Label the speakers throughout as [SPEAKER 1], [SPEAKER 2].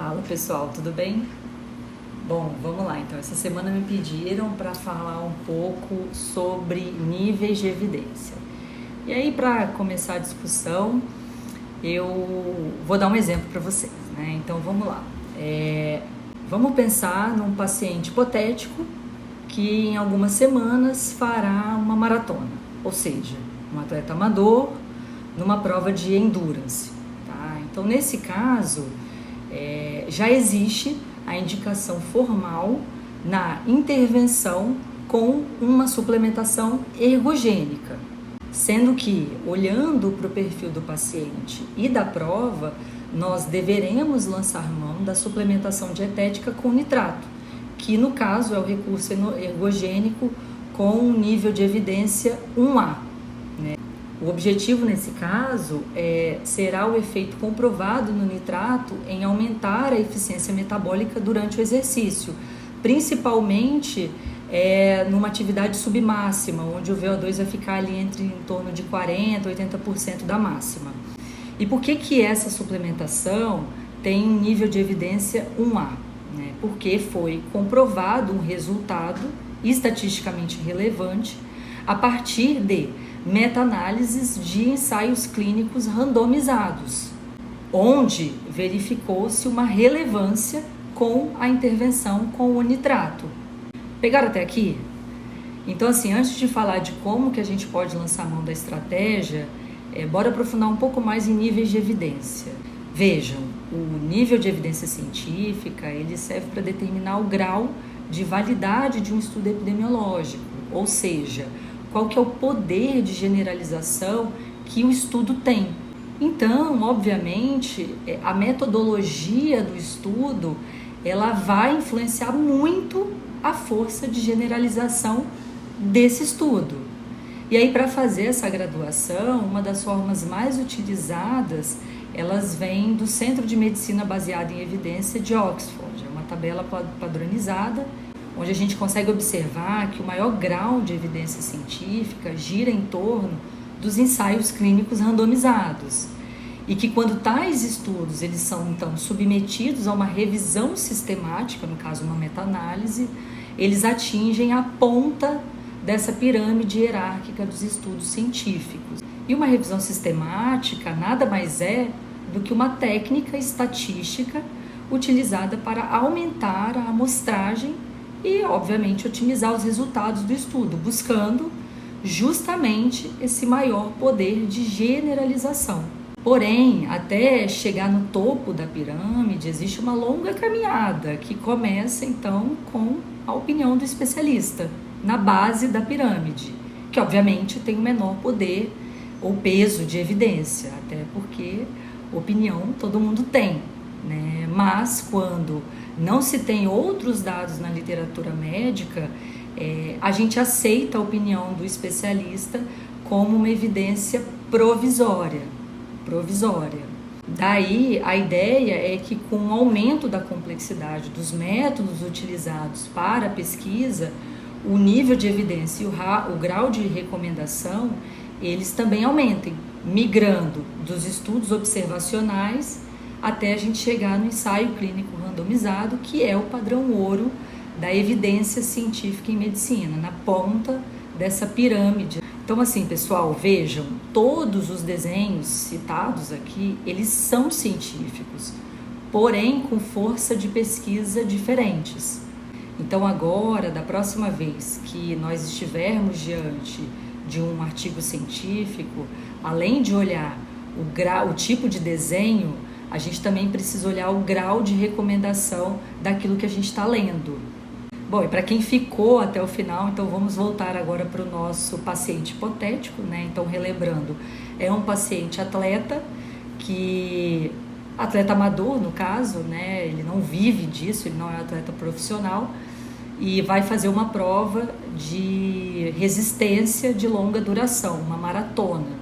[SPEAKER 1] Fala pessoal, tudo bem? Bom, vamos lá então. Essa semana me pediram para falar um pouco sobre níveis de evidência. E aí, para começar a discussão, eu vou dar um exemplo para vocês, né? Então vamos lá. Vamos pensar num paciente hipotético que em algumas semanas fará uma maratona, ou seja, um atleta amador numa prova de endurance. Tá? Então, nesse caso, já existe a indicação formal na intervenção com uma suplementação ergogênica, sendo que, olhando para o perfil do paciente e da prova, nós deveremos lançar mão da suplementação dietética com nitrato, que no caso é o recurso ergogênico com um nível de evidência 1A. Né? O objetivo nesse caso será o efeito comprovado no nitrato em aumentar a eficiência metabólica durante o exercício, principalmente numa atividade submáxima, onde o VO2 vai ficar ali em torno de 40% a 80% da máxima. E por que essa suplementação tem um nível de evidência 1A? Né? Porque foi comprovado um resultado estatisticamente relevante a partir de meta-análises de ensaios clínicos randomizados, onde verificou-se uma relevância com a intervenção com o nitrato. Pegaram até aqui? Então, assim, antes de falar de como que a gente pode lançar mão da estratégia, bora aprofundar um pouco mais em níveis de evidência. Vejam, o nível de evidência científica, ele serve para determinar o grau de validade de um estudo epidemiológico, ou seja, qual que é o poder de generalização que o estudo tem. Então, obviamente, a metodologia do estudo, ela vai influenciar muito a força de generalização desse estudo. E aí, para fazer essa graduação, uma das formas mais utilizadas, elas vêm do Centro de Medicina Baseada em Evidência de Oxford. É uma tabela padronizada, onde a gente consegue observar que o maior grau de evidência científica gira em torno dos ensaios clínicos randomizados e que quando tais estudos eles são então submetidos a uma revisão sistemática, no caso uma meta-análise, eles atingem a ponta dessa pirâmide hierárquica dos estudos científicos. E uma revisão sistemática nada mais é do que uma técnica estatística utilizada para aumentar a amostragem e, obviamente, otimizar os resultados do estudo, buscando justamente esse maior poder de generalização. Porém, até chegar no topo da pirâmide, existe uma longa caminhada que começa, então, com a opinião do especialista, na base da pirâmide, que, obviamente, tem o menor poder ou peso de evidência, até porque opinião todo mundo tem, né? Mas quando não se tem outros dados na literatura médica, a gente aceita a opinião do especialista como uma evidência provisória. Daí, a ideia é que com o aumento da complexidade dos métodos utilizados para a pesquisa, o nível de evidência e o grau de recomendação, eles também aumentem, migrando dos estudos observacionais até a gente chegar no ensaio clínico randomizado, que é o padrão ouro da evidência científica em medicina, na ponta dessa pirâmide. Então, assim, pessoal, vejam, todos os desenhos citados aqui, eles são científicos, porém com força de pesquisa diferentes. Então, agora, da próxima vez que nós estivermos diante de um artigo científico, além de olhar o tipo de desenho, a gente também precisa olhar o grau de recomendação daquilo que a gente está lendo. Bom, e para quem ficou até o final, então vamos voltar agora para o nosso paciente hipotético, né? Então, relembrando, é um paciente atleta, atleta amador no caso, né? Ele não vive disso, ele não é atleta profissional, e vai fazer uma prova de resistência de longa duração, uma maratona.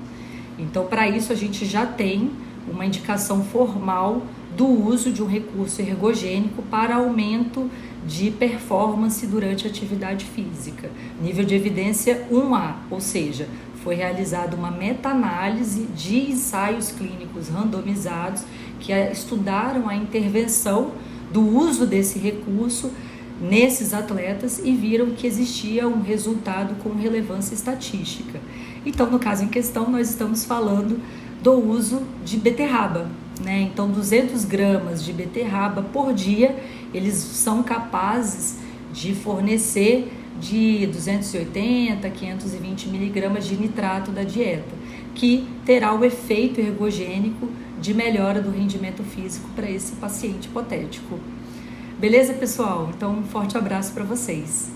[SPEAKER 1] Então, para isso, a gente já tem uma indicação formal do uso de um recurso ergogênico para aumento de performance durante a atividade física. Nível de evidência 1A, ou seja, foi realizada uma meta-análise de ensaios clínicos randomizados que estudaram a intervenção do uso desse recurso nesses atletas e viram que existia um resultado com relevância estatística. Então, no caso em questão, nós estamos falando do uso de beterraba, né? Então, 200 gramas de beterraba por dia, eles são capazes de fornecer de 280 a 520 miligramas de nitrato da dieta, que terá o efeito ergogênico de melhora do rendimento físico para esse paciente hipotético. Beleza, pessoal? Então, um forte abraço para vocês.